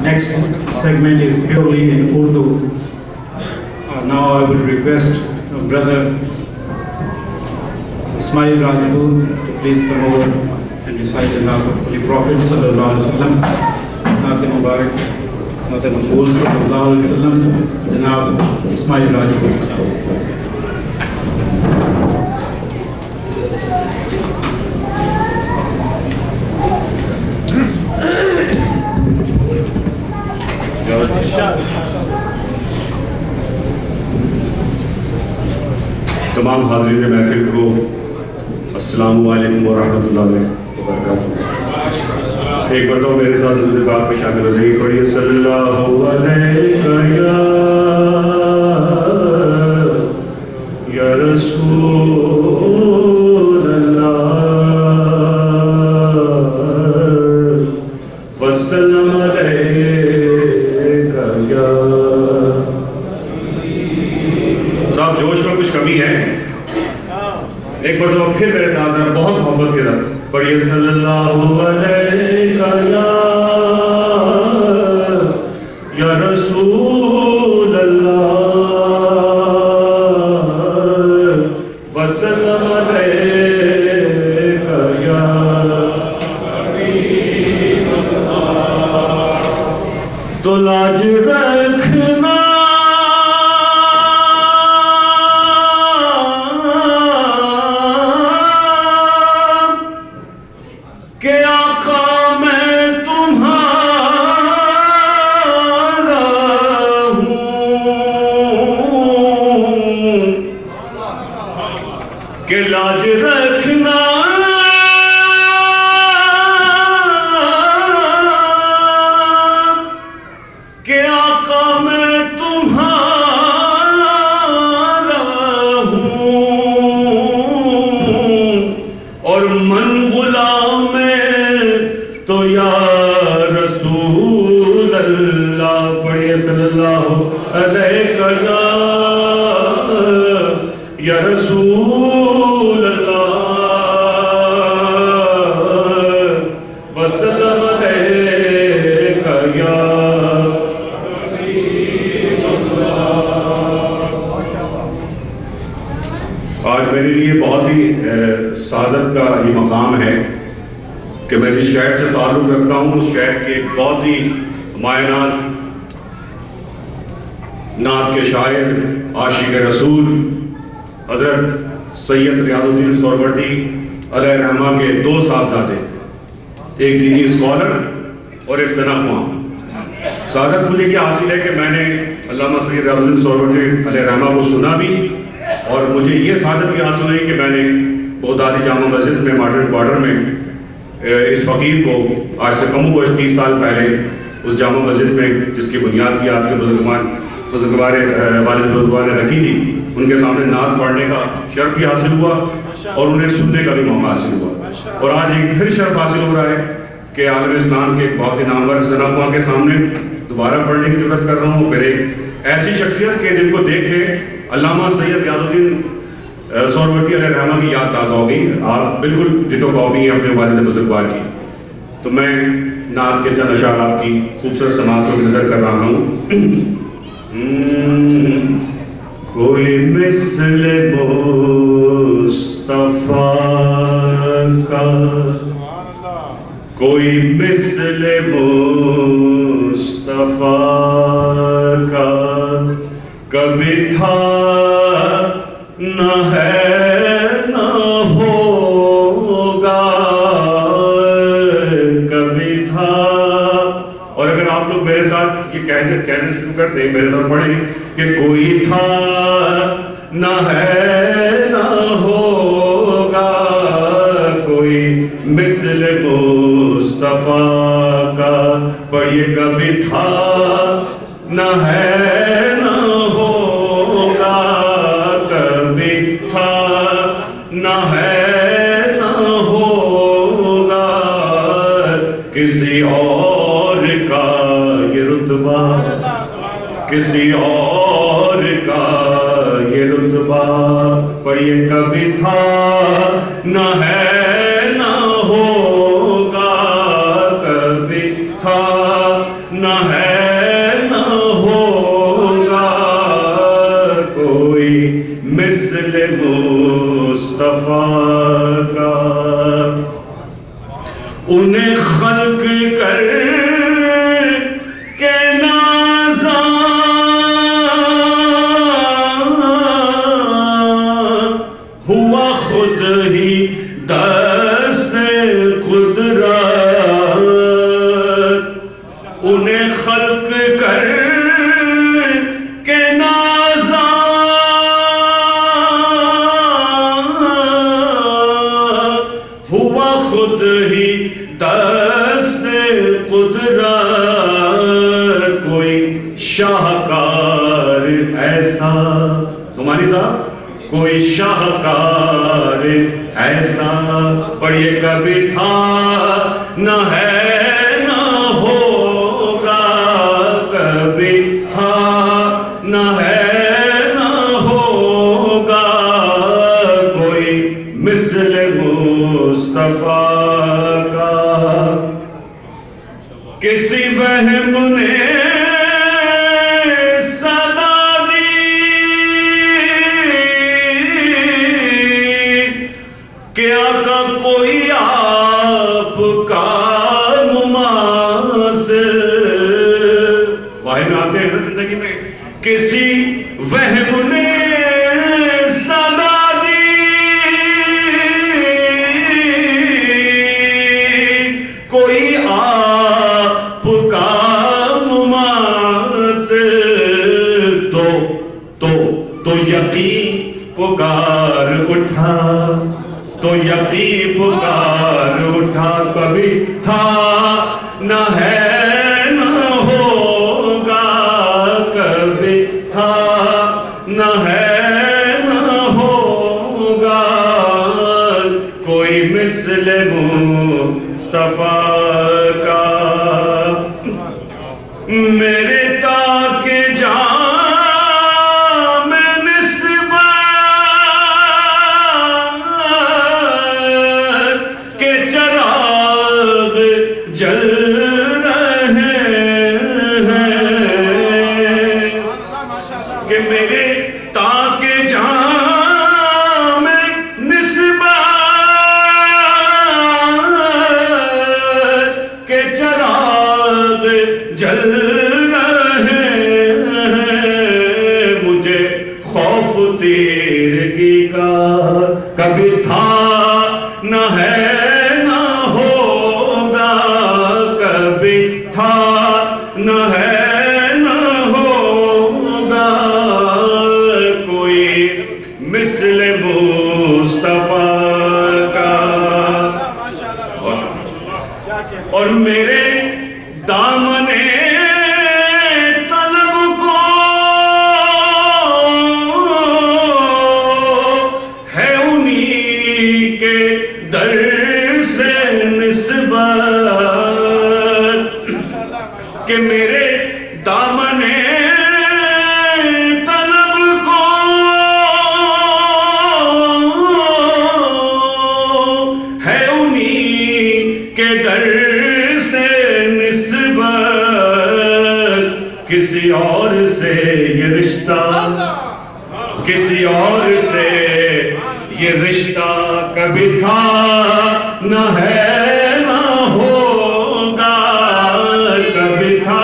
Next segment is purely in Urdu. Now I will request Brother Ismail Rajput to please come over and recite the Naat of Holy Prophet Sallallahu Alaihi Wasallam. Naat Mubarak, Naat Maqbool Sallallahu Alaihi Wasallam. Janab Ismail Rajput. تمام حاضرین محفل کو السلام علیکم ورحمۃ اللہ وبرکاتہ۔ ایک مرتبہ میرے ساتھ درود پاک میں شامل ہو جائیے، پڑھیے صلی اللہ علیہ یا رسول اللہ وسلم صاحب جوش میں کچھ کمی ہے، ایک بار تو پھر میرے ساتھ بہت محبت کے ساتھ پڑھیے صلی اللہ علیہ یا رسول اللہ وسلم علیہ یا حبیب اللہ۔ تو لاج رکھنا کہ آقا میں تمہارا ہوں، کہ لاج رکھنا کہ آقا میں تمہارا ہوں، اور من غلام تو یا رسول اللہ، پڑھئے صلی اللہ علیہ یا رسول اللہ وسلم علیہ یا حبیب اللہ۔ آج میرے لیے بہت ہی سعادت کا یہ مقام ہے کہ میں جس شہر سے تعلق رکھتا ہوں اس شہر کے ایک بہت ہی مایہ ناز نعت کے شاعر، عاشق رسول حضرت سید ریاض الدین سہروردی علیہ رحمہ کے دو صاحبزادے، ایک دینی اسکالر اور ایک ثنا خواں۔ سعادت مجھے کیا حاصل ہے کہ میں نے علامہ سید ریاض الدین سہروردی علیہ رحمہ کو سنا بھی، اور مجھے یہ سعادت بھی حاصل ہوئی کہ میں نے بغدادی جامع مسجد میں ماڈرن کوارٹر میں اس فقیر کو آج سے کم و بیش 30 سال پہلے اس جامع مسجد میں جس کی بنیاد کی آپ کے بزرگوار والد بزرگوار نے رکھی تھی، ان کے سامنے نعت پڑھنے کا شرف بھی حاصل ہوا اور انہیں سننے کا بھی موقع حاصل ہوا، اور آج ایک پھر شرف حاصل ہو رہا ہے کہ عالم اسلام کے ایک بہت ہی نامور ثنا خواں کے سامنے دوبارہ پڑھنے کی ضرورت کر رہا ہوں، پھر ایک ایسی شخصیت کے جن کو دیکھ کے علامہ سید ریاض الدین سہروردی علیہ رحمہ کی یاد تازہ ہو گئی۔ آپ بالکل جتو قومی ہیں اپنے والد بزرگوار کی، تو میں نعت کے چند اشعار آپ کی خوبصورت سماعت کو نظر کر رہا ہوں۔ کوئی مثل مصطفیٰ کا، کوئی مثل مصطفیٰ کا کبھی تھا نہ ہے نہ ہوگا، کبھی تھا۔ اور اگر آپ لوگ میرے ساتھ یہ کہنے شروع کر دیں، میرے ساتھ پڑھیں کہ کوئی تھا نہ ہے نہ ہوگا، کوئی مثل مصطفیٰ کا، پڑھیے کبھی تھا نہ ہے نہ ہوگا، کبھی تھا نہ ہے نہ ہوگا، کسی اور کا یہ رتبہ، کسی اور کا یہ رتبہ، پڑھیے کبھی تھا نہ ہے نہ ہوگا، کبھی تھا مثل مصطفیٰ کا انہیں خلق کر کے نازا ہوا خود ہی دست قدرت انہیں خلق کر کے نازا ہوا خود ہی دست قدرت کوئی شاہکار ایسا سمانی صاحب کوئی شاہکار ایسا پڑھیے کبھی تھا نہ ہے نہ ہوگا کبھی تھا نہ ہے نہ ہوگا کوئی مثل مصطفیٰ کا کسی وہم نے کوئی آپ کا مماثل واحد میں آتے ہیں نا زندگی میں کسی وہم نے صدا دی کوئی آپ کا مماثل تو یقین پکار اٹھا تو یقین پکار اٹھا کبھی تھا نہ ہے نہ ہوگا کبھی تھا نہ ہے نہ ہوگا کوئی مثل مصطفیٰ کا میرے تاک جان کبھی تھا نہ ہے نہ ہوگا کبھی تھا نہ ہے نہ ہوگا کوئی مثل مصطفیٰ کا اور میرے دامن کہ میرے دامن طلب کو ہے انہی کے در سے نسبت کسی اور سے یہ رشتہ کسی اور سے یہ رشتہ کبھی تھا نہ ہے نہ ہوگا کبھی تھا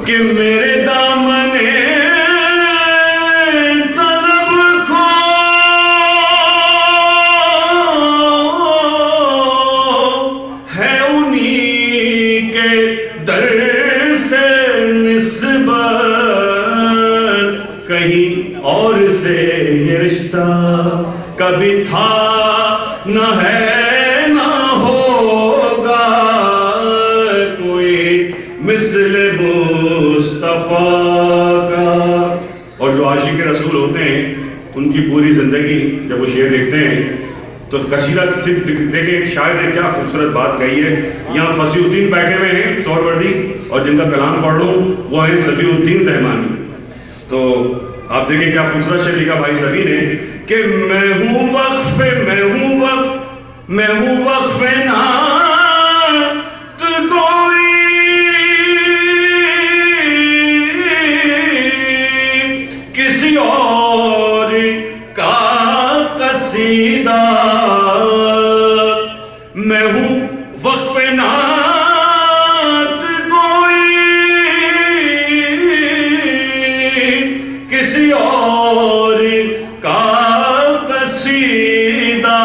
کہ میرے دامن طلب کو ہے انہی کے در سے نسبت کہیں اور سے یہ رشتہ کبھی تھا نہ ہے نہ ہوگا کوئی مثل مصطفیٰ کا اور جو عاشق رسول ہوتے ہیں ان کی پوری زندگی جب وہ شعر لکھتے ہیں تو قصیدہ صرف دیکھیں ایک شاعر نے کیا خوبصورت بات کہی ہے یہاں فصیح الدین بیٹھے ہوئے ہیں سہروردی اور جن کا کلام پڑھ رہا ہوں وہ ہیں صبیح الدین رحمانی تو آپ دیکھیں کیا خوبصورت شعر لکھا بھائی صبیح نے کہ میں ہوں وقف میں ہوں وقف نعت کوئی کسی اور کا قصیدہ، میں ہوں وقف نعت کوئی کسی اور کا قصیدہ،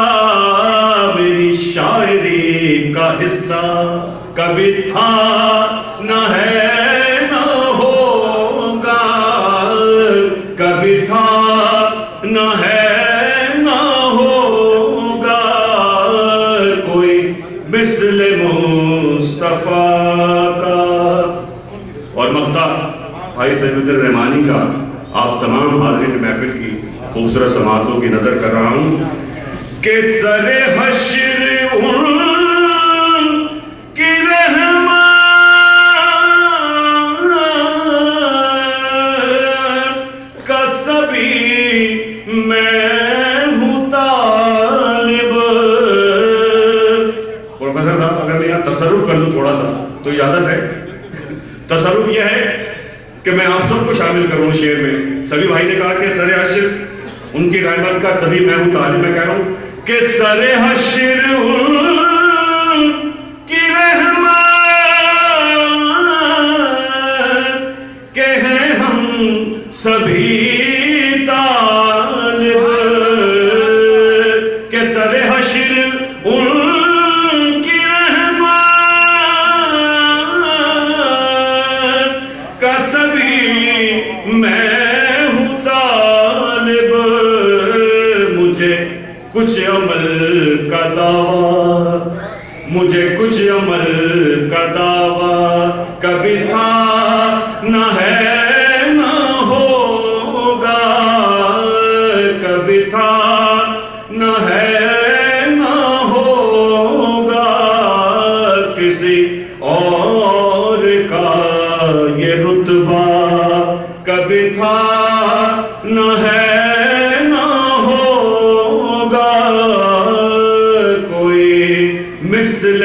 میری شاعری کا حصہ کبھی تھا نہ ہے نہ ہوگا، کبھی تھا نہ ہے نہ ہوگا، کوئی مثل مصطفیٰ کا۔ اور مقطع بھائی سید الرحمانی کا آپ تمام حاضرین محفل کی خوبصورت سماعتوں کی نظر کر رہا ہوں کہ سر حشر ان کی رحمت کا سبھی میں ہوں طالب۔ پروفیسر صاحب اگر میں یہاں تصرف کر لوں تھوڑا سا تو اجازت ہے؟ تصرف یہ ہے کہ میں آپ سب کو شامل کروں شعر میں۔ سبھی بھائی نے کہا کہ سر حشر ان کی رحمت کا سبھی میں ہوں طالب، میں کہہ رہا ہوں کہ سر حشر ان کی رحمت کے ہیں ہم سبھی طالب، کہ سر حشر ان کی رحمت کا سبھی میں ہوں طالب، مجھے کچھ عمل کا دعویٰ، مجھے کچھ عمل کا دعویٰ کبھی تھا نہ ہے نہ ہوگا، کبھی تھا نہ ہے نہ ہوگا، کسی اور کا یہ رتبہ کبھی تھا نہ ہے نہ ہوگا، کوئی مثل